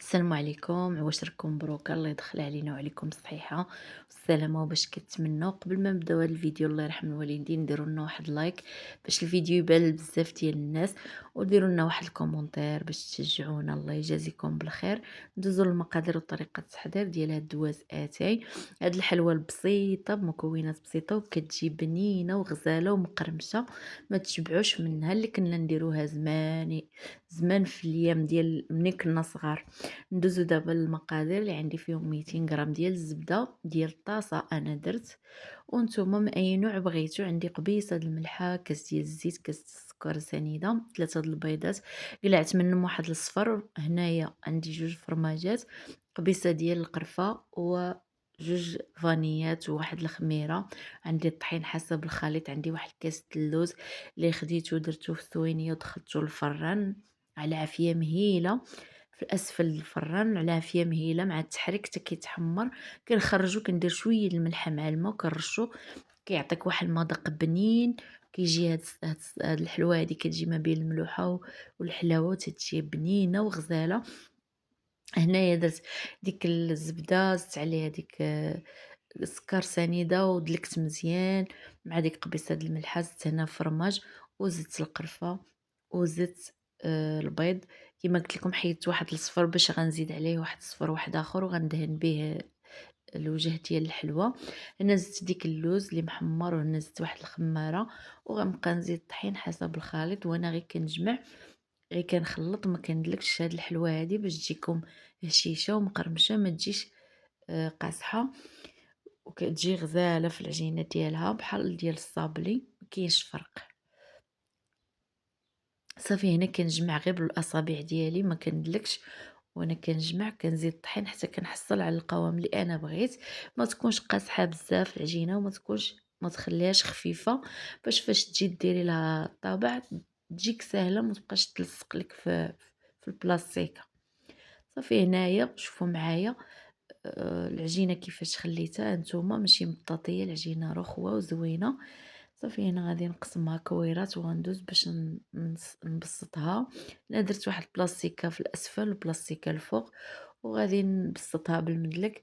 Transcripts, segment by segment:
السلام عليكم، عواشركم مبروكه، الله يدخل علينا وعليكم الصحيحه والسلامه. وباش كتمنوا قبل ما نبداو هذا الفيديو الله يرحم الوالدين ديروا لنا واحد لايك باش الفيديو يبان لبزاف ديال الناس، وديروا لنا واحد الكومونتير باش تشجعونا، الله يجازيكم بالخير. ندوزو للمقادير وطريقه التحضير ديال هاد الدواز اتاي. هاد الحلوه البسيطه بمكونات بسيطه وكتجي بنينه وغزاله ومقرمشه، ما تشبعوش منها، اللي كنا نديروها زمان زمان في الايام ديال ملي كنا صغار. ندوزو دابا للمقادير اللي عندي فيهم 200 غرام ديال الزبده ديال طاسه انا درت، وانتم من اي نوع بغيتو. عندي قبيصه د الملحه، كاس ديال الزيت، كاس السكر سنيده، 3 د البيضات قلعت منهم واحد الصفر. هنايا عندي 2 فرماجات، قبيصه ديال القرفه و جوج فانيات وواحد الخميره. عندي الطحين حسب الخليط، عندي واحد كاس اللوز اللي خديته درتو في الثوينيه ودخلته للفران على عافيه مهيله في الاسفل الفران، على عافيه مهيله مع التحريك حتى كيتحمر. كنخرجو كندير شويه الملحه مع الماء وكنرشو، كيعطيك واحد المذاق بنين. كيجي هاد الحلوه هادي كتجي ما بين الملوحه والحلاوه، تتجي بنينه وغزاله. هنايا درت ديك الزبده، زدت عليها ديك السكر سنيده ودلكت مزيان مع ديك قبيصه د الملحه. زدت هنا فرماج وزدت القرفه وزدت البيض. كما قلت لكم حيدت واحد الصفر باش غنزيد عليه واحد الصفر واحد اخر وغندهن به الوجه ديال الحلوه. هنا زدت ديك اللوز اللي محمر، وهنا زدت واحد الخماره، وغنبقى نزيد الطحين حسب الخليط. وانا غير كنجمع، غير كنخلط، ما كندلكش هاد الحلوه هادي باش تجيكم هشيشه ومقرمشه، ما تجيش قاصحه، وكتجي غزاله في العجينه ديالها بحال ديال الصابلي، مكاينش فرق. صافي هنا كنجمع غير بالاصابع ديالي، ما كندلكش، وانا كنجمع كنزيد الطحين حتى كنحصل على القوام اللي انا بغيت. ما تكونش قاصحه بزاف العجينه، وما تكونش ما تخليهاش خفيفه، باش فاش تجي ديري لها الطابع تجيك سهله، ما تبقاش تلصق لك في البلاستيكه. صافي هنايا شوفوا معايا العجينه كيفاش خليتها نتوما، ماشي مطاطيه، العجينه رخوه وزوينه. صافي هنا غادي نقسمها كويرات وغندوز باش نبسطها. انا درت واحد البلاستيكه في الاسفل وبلاستيكه الفوق، وغادي نبسطها بالمدلك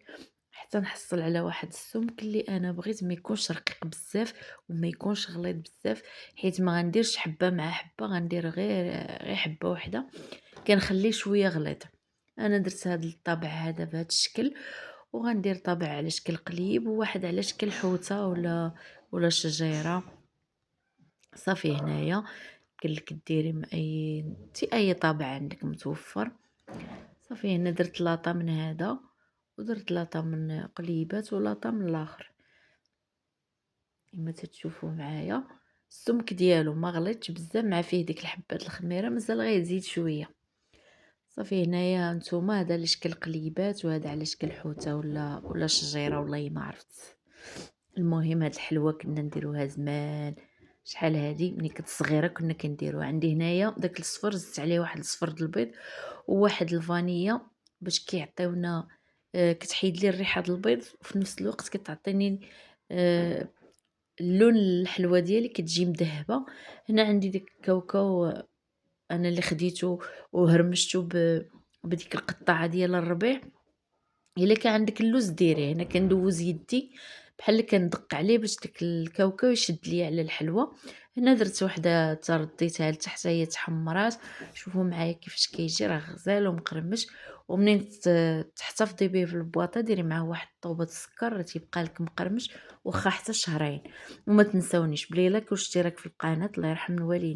حتى نحصل على واحد السمك اللي انا بغيت، ما يكونش رقيق بزاف وما يكونش غليظ بزاف، حيت ما غنديرش حبه مع حبه، غندير غير حبه واحده، كنخليه شويه غليظ. انا درت هذا الطابع هذا بهذا الشكل، وغندير طابع على شكل قليب وواحد على شكل حوته ولا شجيره. صافي هنايا قالك ديري اي طابع عندك متوفر. صافي هنا درت لاطه من هذا، ودرت لاطه من قليبات، ولاطه من الاخر كما تتشوفوا معايا. السمك ديالو ما غليتش بزاف، مع فيه ديك الحبات الخميره مازال غير يزيد شويه. صافي هنايا نتوما هذا على شكل قليبات، وهذا على شكل حوته ولا شجيره، والله ما عرفت. المهم هاد الحلوه كنا نديروها زمان، شحال هادي ملي كنت صغيره كنا كنديروها. عندي هنايا داك الصفر زدت عليه واحد الصفر د البيض وواحد الفانيلا باش كيعطيونا كتحيد لي الريحه د البيض، وفي نفس الوقت كتعطيني اللون الحلوه ديالي كتجي مذهبه. هنا عندي ديك الكاوكاو انا اللي خديته وهرمشته بديك القطعه ديال الربيع. الا كان عندك اللوز ديريه، هنا كندوز يدي بحال اللي كندق عليه باش داك الكاوكاو يشد ليا على الحلوه. هنا درت وحده ترديتها لتحت هي تحمرات. شوفوا معايا كيفاش كيجي، راه غزال ومقرمش. ومنين تحتفظي به في البواطه ديري معاه واحد طوبه السكر راه تيبقى لك مقرمش واخا حتى شهرين. وما تنساونيش بلي لايك واشتراك في القناه، الله يرحم الوالدين.